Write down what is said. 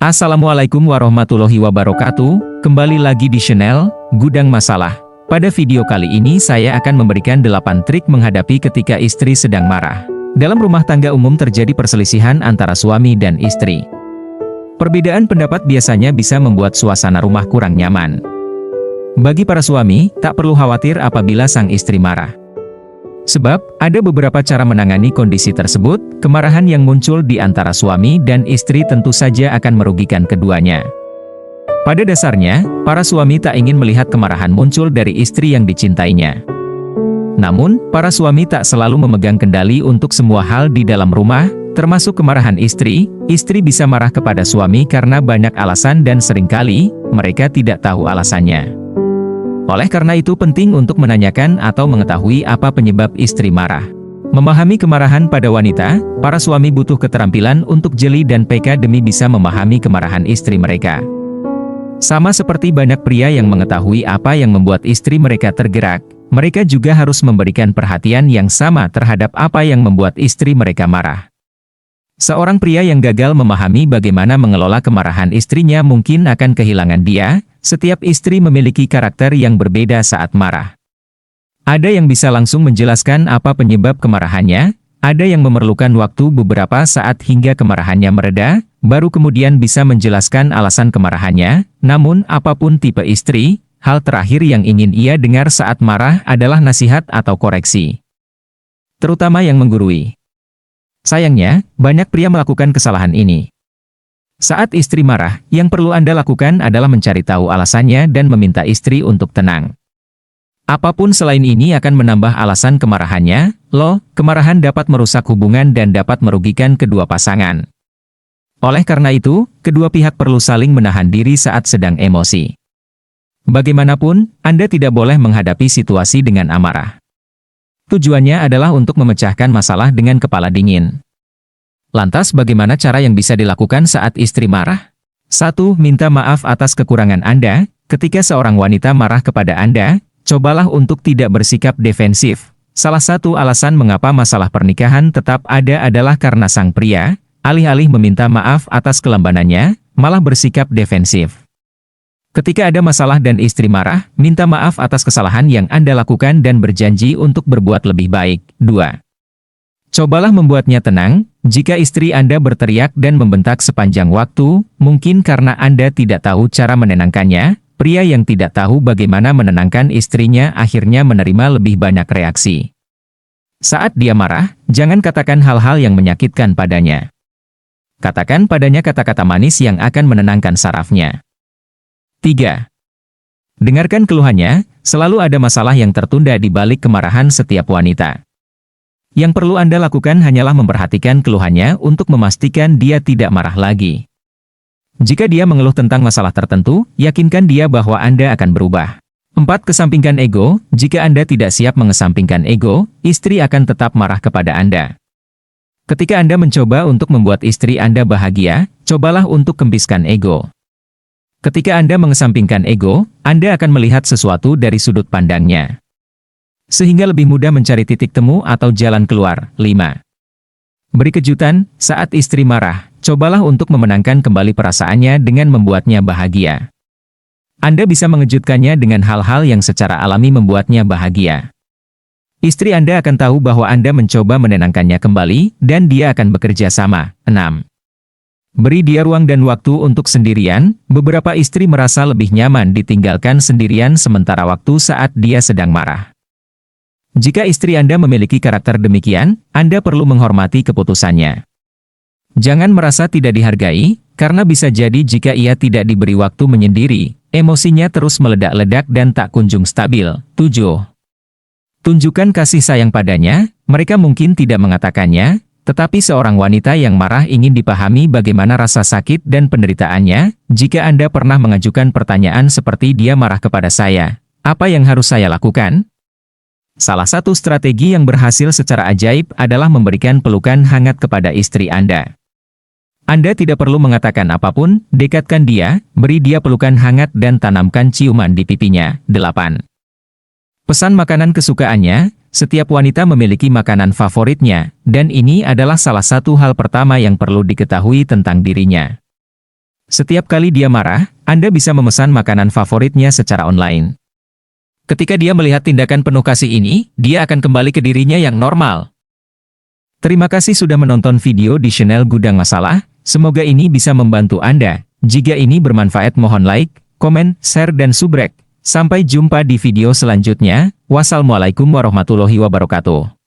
Assalamualaikum warahmatullahi wabarakatuh, kembali lagi di channel Gudang Masalah. Pada video kali ini saya akan memberikan 8 trik menghadapi ketika istri sedang marah. Dalam rumah tangga umum terjadi perselisihan antara suami dan istri. Perbedaan pendapat biasanya bisa membuat suasana rumah kurang nyaman. Bagi para suami, tak perlu khawatir apabila sang istri marah. Sebab, ada beberapa cara menangani kondisi tersebut. Kemarahan yang muncul di antara suami dan istri tentu saja akan merugikan keduanya. Pada dasarnya, para suami tak ingin melihat kemarahan muncul dari istri yang dicintainya. Namun, para suami tak selalu memegang kendali untuk semua hal di dalam rumah, termasuk kemarahan istri. Istri bisa marah kepada suami karena banyak alasan dan seringkali, mereka tidak tahu alasannya. Oleh karena itu penting untuk menanyakan atau mengetahui apa penyebab istri marah. Memahami kemarahan pada wanita, para suami butuh keterampilan untuk jeli dan peka demi bisa memahami kemarahan istri mereka. Sama seperti banyak pria yang mengetahui apa yang membuat istri mereka tergerak, mereka juga harus memberikan perhatian yang sama terhadap apa yang membuat istri mereka marah. Seorang pria yang gagal memahami bagaimana mengelola kemarahan istrinya mungkin akan kehilangan dia. Setiap istri memiliki karakter yang berbeda saat marah. Ada yang bisa langsung menjelaskan apa penyebab kemarahannya, ada yang memerlukan waktu beberapa saat hingga kemarahannya mereda, baru kemudian bisa menjelaskan alasan kemarahannya. Namun apapun tipe istri, hal terakhir yang ingin ia dengar saat marah adalah nasihat atau koreksi. Terutama yang menggurui. Sayangnya, banyak pria melakukan kesalahan ini. Saat istri marah, yang perlu Anda lakukan adalah mencari tahu alasannya dan meminta istri untuk tenang. Apapun selain ini akan menambah alasan kemarahannya. Kemarahan dapat merusak hubungan dan dapat merugikan kedua pasangan. Oleh karena itu, kedua pihak perlu saling menahan diri saat sedang emosi. Bagaimanapun, Anda tidak boleh menghadapi situasi dengan amarah. Tujuannya adalah untuk memecahkan masalah dengan kepala dingin. Lantas bagaimana cara yang bisa dilakukan saat istri marah? 1. Minta maaf atas kekurangan Anda. Ketika seorang wanita marah kepada Anda, cobalah untuk tidak bersikap defensif. Salah satu alasan mengapa masalah pernikahan tetap ada adalah karena sang pria, alih-alih meminta maaf atas kelambanannya, malah bersikap defensif. Ketika ada masalah dan istri marah, minta maaf atas kesalahan yang Anda lakukan dan berjanji untuk berbuat lebih baik. 2. Cobalah membuatnya tenang. Jika istri Anda berteriak dan membentak sepanjang waktu, mungkin karena Anda tidak tahu cara menenangkannya. Pria yang tidak tahu bagaimana menenangkan istrinya akhirnya menerima lebih banyak reaksi. Saat dia marah, jangan katakan hal-hal yang menyakitkan padanya. Katakan padanya kata-kata manis yang akan menenangkan sarafnya. 3. Dengarkan keluhannya. Selalu ada masalah yang tertunda di balik kemarahan setiap wanita. Yang perlu Anda lakukan hanyalah memperhatikan keluhannya untuk memastikan dia tidak marah lagi. Jika dia mengeluh tentang masalah tertentu, yakinkan dia bahwa Anda akan berubah. 4. Kesampingkan ego. Jika Anda tidak siap mengesampingkan ego, istri akan tetap marah kepada Anda. Ketika Anda mencoba untuk membuat istri Anda bahagia, cobalah untuk kempiskan ego. Ketika Anda mengesampingkan ego, Anda akan melihat sesuatu dari sudut pandangnya. Sehingga lebih mudah mencari titik temu atau jalan keluar. 5. Beri kejutan. Saat istri marah, cobalah untuk memenangkan kembali perasaannya dengan membuatnya bahagia. Anda bisa mengejutkannya dengan hal-hal yang secara alami membuatnya bahagia. Istri Anda akan tahu bahwa Anda mencoba menenangkannya kembali, dan dia akan bekerja sama. 6. Beri dia ruang dan waktu untuk sendirian. Beberapa istri merasa lebih nyaman ditinggalkan sendirian sementara waktu saat dia sedang marah. Jika istri Anda memiliki karakter demikian, Anda perlu menghormati keputusannya. Jangan merasa tidak dihargai, karena bisa jadi jika ia tidak diberi waktu menyendiri, emosinya terus meledak-ledak dan tak kunjung stabil. 7. Tunjukkan kasih sayang padanya. Mereka mungkin tidak mengatakannya, tetapi seorang wanita yang marah ingin dipahami bagaimana rasa sakit dan penderitaannya. Jika Anda pernah mengajukan pertanyaan seperti "Dia marah kepada saya, apa yang harus saya lakukan?" Salah satu strategi yang berhasil secara ajaib adalah memberikan pelukan hangat kepada istri Anda. Anda tidak perlu mengatakan apapun, dekatkan dia, beri dia pelukan hangat dan tanamkan ciuman di pipinya. 8. Pesan makanan kesukaannya. Setiap wanita memiliki makanan favoritnya, dan ini adalah salah satu hal pertama yang perlu diketahui tentang dirinya. Setiap kali dia marah, Anda bisa memesan makanan favoritnya secara online. Ketika dia melihat tindakan penuh kasih ini, dia akan kembali ke dirinya yang normal. Terima kasih sudah menonton video di channel Gudang Masalah. Semoga ini bisa membantu Anda. Jika ini bermanfaat mohon like, komen, share dan subrek. Sampai jumpa di video selanjutnya. Wassalamualaikum warahmatullahi wabarakatuh.